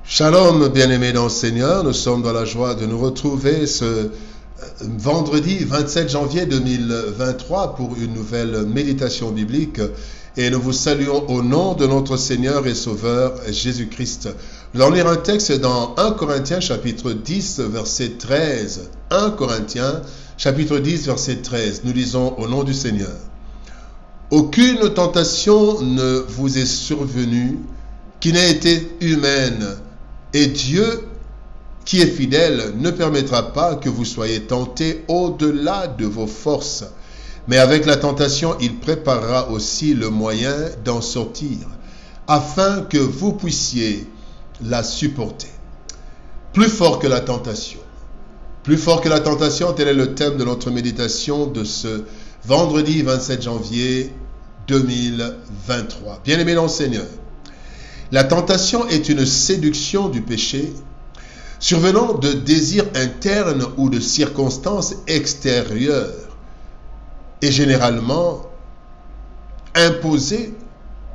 Shalom, bien-aimés dans le Seigneur, nous sommes dans la joie de nous retrouver ce vendredi 27 janvier 2023 pour une nouvelle méditation biblique et nous vous saluons au nom de notre Seigneur et Sauveur Jésus-Christ. Nous allons lire un texte dans 1 Corinthiens chapitre 10 verset 13. 1 Corinthiens chapitre 10 verset 13. Nous lisons au nom du Seigneur. Aucune tentation ne vous est survenue qui n'ait été humaine. Et Dieu, qui est fidèle, ne permettra pas que vous soyez tentés au-delà de vos forces. Mais avec la tentation, il préparera aussi le moyen d'en sortir, afin que vous puissiez la supporter. Plus fort que la tentation. Plus fort que la tentation, tel est le thème de notre méditation de ce vendredi 27 janvier 2023. Bien-aimés dans le Seigneur, la tentation est une séduction du péché survenant de désirs internes ou de circonstances extérieures et généralement imposées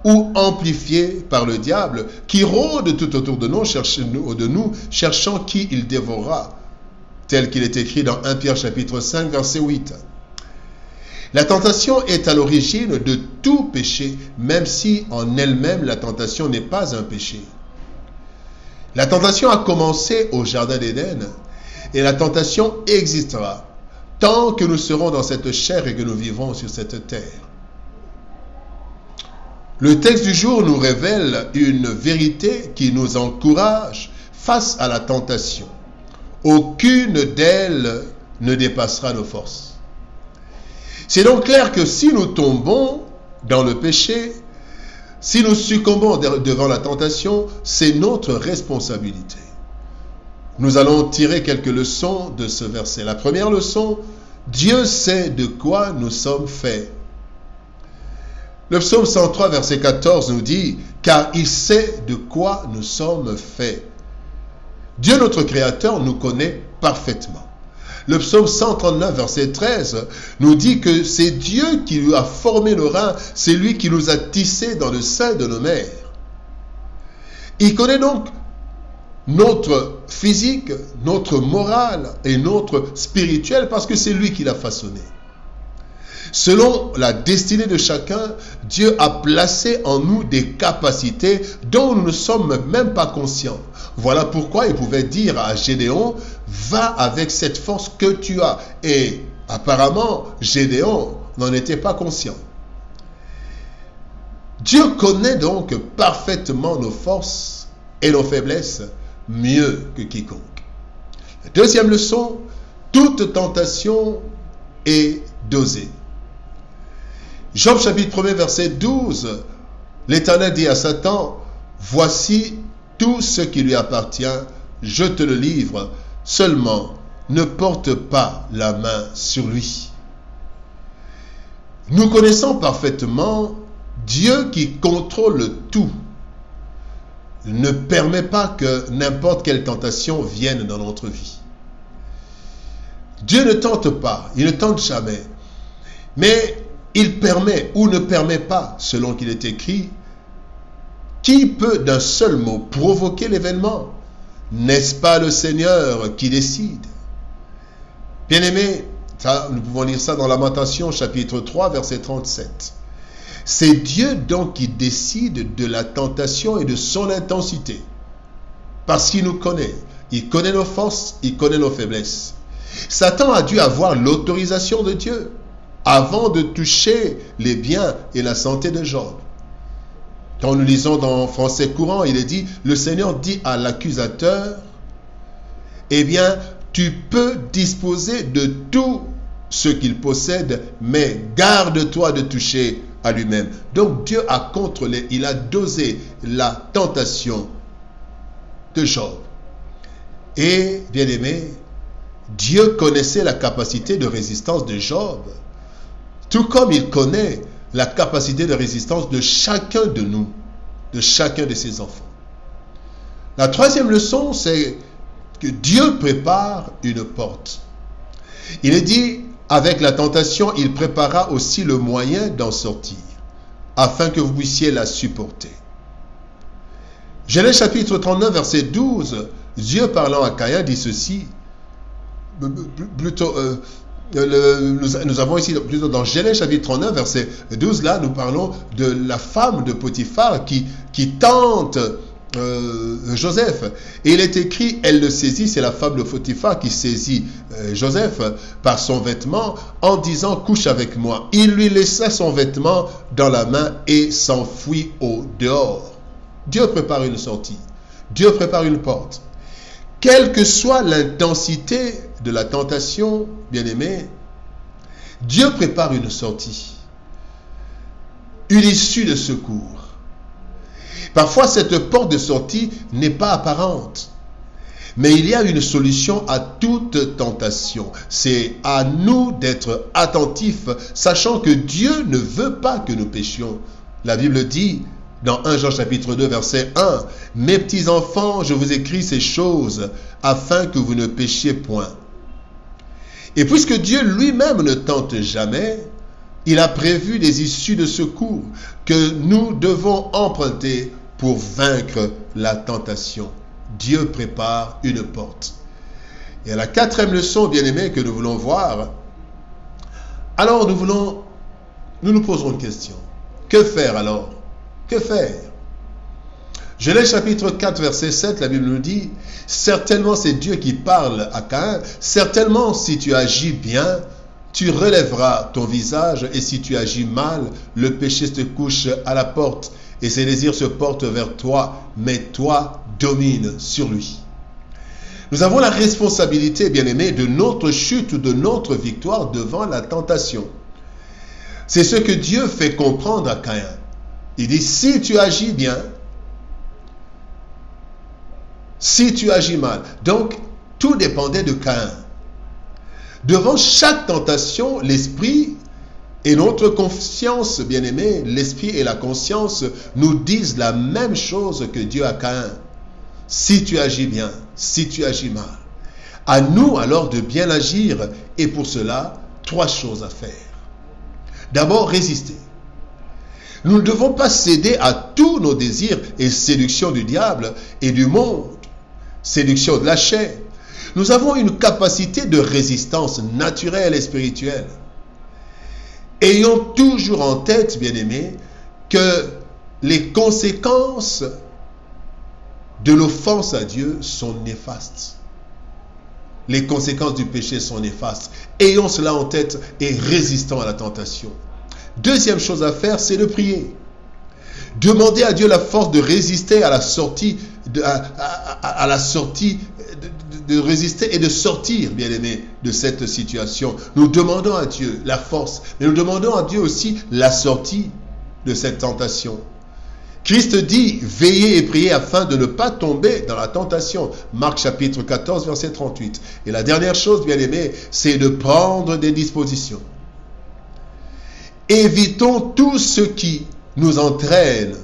ou amplifiées par le diable qui rôde tout autour de nous, cherchant qui il dévorera, tel qu'il est écrit dans 1 Pierre chapitre 5 verset 8. La tentation est à l'origine de tout péché, même si en elle-même la tentation n'est pas un péché. La tentation a commencé au Jardin d'Éden et la tentation existera tant que nous serons dans cette chair et que nous vivrons sur cette terre. Le texte du jour nous révèle une vérité qui nous encourage face à la tentation. Aucune d'elles ne dépassera nos forces. C'est donc clair que si nous tombons dans le péché, si nous succombons devant la tentation, c'est notre responsabilité. Nous allons tirer quelques leçons de ce verset. La première leçon, Dieu sait de quoi nous sommes faits. Le psaume 103, verset 14 nous dit « Car il sait de quoi nous sommes faits ». Dieu, notre Créateur, nous connaît parfaitement. Le psaume 139, verset 13, nous dit que c'est Dieu qui lui a formé le rein, c'est lui qui nous a tissés dans le sein de nos mères. Il connaît donc notre physique, notre morale et notre spirituel parce que c'est lui qui l'a façonné. Selon la destinée de chacun, Dieu a placé en nous des capacités dont nous ne sommes même pas conscients. Voilà pourquoi il pouvait dire à Gédéon, va avec cette force que tu as. Et apparemment, Gédéon n'en était pas conscient. Dieu connaît donc parfaitement nos forces et nos faiblesses mieux que quiconque. La deuxième leçon, toute tentation est dosée. Job chapitre 1 verset 12, l'Éternel dit à Satan, voici tout ce qui lui appartient, je te le livre, seulement ne porte pas la main sur lui. Nous connaissons parfaitement Dieu qui contrôle tout, ne permet pas que n'importe quelle tentation vienne dans notre vie. Dieu ne tente pas, il ne tente jamais, mais il permet ou ne permet pas, selon qu'il est écrit, qui peut d'un seul mot provoquer l'événement? N'est-ce pas le Seigneur qui décide? Bien-aimés, nous pouvons lire ça dans Lamentation chapitre 3 verset 37. C'est Dieu donc qui décide de la tentation et de son intensité. Parce qu'il nous connaît. Il connaît nos forces, il connaît nos faiblesses. Satan a dû avoir l'autorisation de Dieu avant de toucher les biens et la santé de Job. Quand nous lisons dans français courant, il est dit, le Seigneur dit à l'accusateur, eh bien, tu peux disposer de tout ce qu'il possède, mais garde-toi de toucher à lui-même. Donc Dieu a contrôlé, il a dosé la tentation de Job. Et, bien aimé, Dieu connaissait la capacité de résistance de Job, tout comme il connaît la capacité de résistance de chacun de nous, de chacun de ses enfants. La troisième leçon, c'est que Dieu prépare une porte. Il est dit, avec la tentation, il préparera aussi le moyen d'en sortir, afin que vous puissiez la supporter. Genèse chapitre 39, verset 12, Dieu parlant à Caïn dit ceci, plutôt, nous avons ici, plutôt dans Genèse chapitre 39, verset 12, là, nous parlons de la femme de Potiphar qui tente Joseph. Et il est écrit, elle le saisit, c'est la femme de Potiphar qui saisit Joseph par son vêtement en disant, couche avec moi. Il lui laissa son vêtement dans la main et s'enfuit au dehors. Dieu prépare une sortie. Dieu prépare une porte. Quelle que soit l'intensité de la tentation, bien-aimé, Dieu prépare une sortie, une issue de secours. Parfois, cette porte de sortie n'est pas apparente, mais il y a une solution à toute tentation. C'est à nous d'être attentifs, sachant que Dieu ne veut pas que nous péchions. La Bible dit, dans 1 Jean chapitre 2, verset 1, « Mes petits enfants, je vous écris ces choses afin que vous ne péchiez point. » Et puisque Dieu lui-même ne tente jamais, il a prévu des issues de secours que nous devons emprunter pour vaincre la tentation. Dieu prépare une porte. Et à la quatrième leçon, bien-aimés, que nous voulons voir, alors nous nous poserons une question. Que faire alors? Que faire? Genèse chapitre 4, verset 7, la Bible nous dit, « Certainement c'est Dieu qui parle à Caïn, certainement si tu agis bien, tu relèveras ton visage, et si tu agis mal, le péché se couche à la porte, et ses désirs se portent vers toi, mais toi domine sur lui. » Nous avons la responsabilité, bien-aimés, de notre chute ou de notre victoire devant la tentation. C'est ce que Dieu fait comprendre à Caïn. Il dit, si tu agis bien, si tu agis mal. Donc, tout dépendait de Caïn. Devant chaque tentation, l'esprit et notre conscience, bien-aimés, l'esprit et la conscience nous disent la même chose que Dieu à Caïn. Si tu agis bien, si tu agis mal. À nous alors de bien agir, et pour cela, 3 choses à faire. D'abord, résister. Nous ne devons pas céder à tous nos désirs et séductions du diable et du monde, séduction de la chair. Nous avons une capacité de résistance naturelle et spirituelle. Ayons toujours en tête, bien-aimés, que les conséquences de l'offense à Dieu sont néfastes. Les conséquences du péché sont néfastes. Ayons cela en tête et résistons à la tentation. Deuxième chose à faire, c'est de prier. Demander à Dieu la force de résister à la sortie, de résister et de sortir, bien-aimés, de cette situation. Nous demandons à Dieu la force, mais nous demandons à Dieu aussi la sortie de cette tentation. Christ dit, veillez et priez afin de ne pas tomber dans la tentation. Marc chapitre 14, verset 38. Et la dernière chose, bien-aimés, c'est de prendre des dispositions. Évitons tout ce qui nous entraîne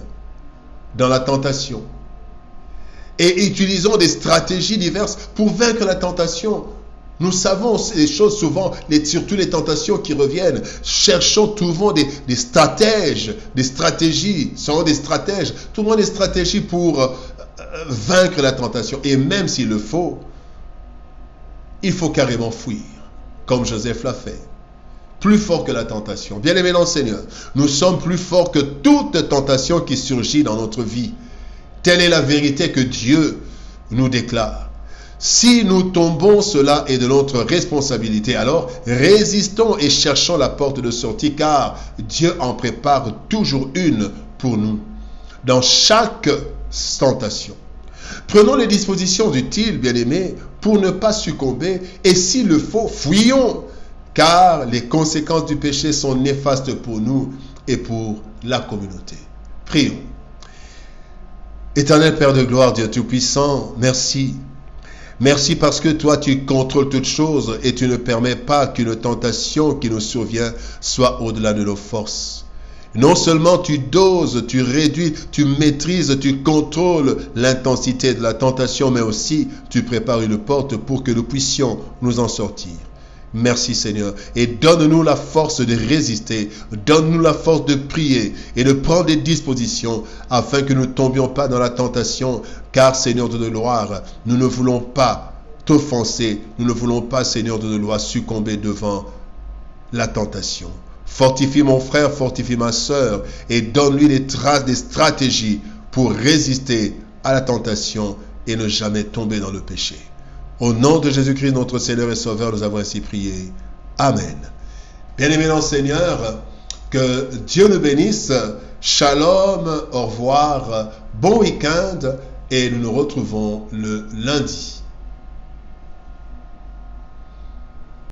dans la tentation. Et utilisons des stratégies diverses pour vaincre la tentation. Nous savons les choses souvent, surtout les tentations qui reviennent. Cherchons, trouvons des stratèges, des stratégies. Serons des stratèges. Trouvons des stratégies pour vaincre la tentation. Et même s'il le faut, il faut carrément fuir, comme Joseph l'a fait. Plus fort que la tentation. Bien-aimés dans le Seigneur, nous sommes plus forts que toute tentation qui surgit dans notre vie. Telle est la vérité que Dieu nous déclare. Si nous tombons, cela est de notre responsabilité. Alors, résistons et cherchons la porte de sortie, car Dieu en prépare toujours une pour nous, dans chaque tentation. Prenons les dispositions utiles, bien-aimés, pour ne pas succomber, et s'il le faut, fuyons, car les conséquences du péché sont néfastes pour nous et pour la communauté. Prions. Éternel Père de gloire, Dieu Tout-Puissant, merci. Merci parce que toi, tu contrôles toutes choses et tu ne permets pas qu'une tentation qui nous survient soit au-delà de nos forces. Non seulement tu doses, tu réduis, tu maîtrises, tu contrôles l'intensité de la tentation, mais aussi tu prépares une porte pour que nous puissions nous en sortir. Merci Seigneur. Et donne-nous la force de résister. Donne-nous la force de prier et de prendre des dispositions afin que nous ne tombions pas dans la tentation. Car Seigneur de gloire, nous ne voulons pas t'offenser. Nous ne voulons pas, Seigneur de gloire, succomber devant la tentation. Fortifie mon frère, fortifie ma sœur et donne-lui des traces, des stratégies pour résister à la tentation et ne jamais tomber dans le péché. Au nom de Jésus-Christ, notre Seigneur et Sauveur, nous avons ainsi prié. Amen. Bien-aimés dans le Seigneur, que Dieu le bénisse. Shalom, au revoir, bon week-end et nous nous retrouvons le lundi.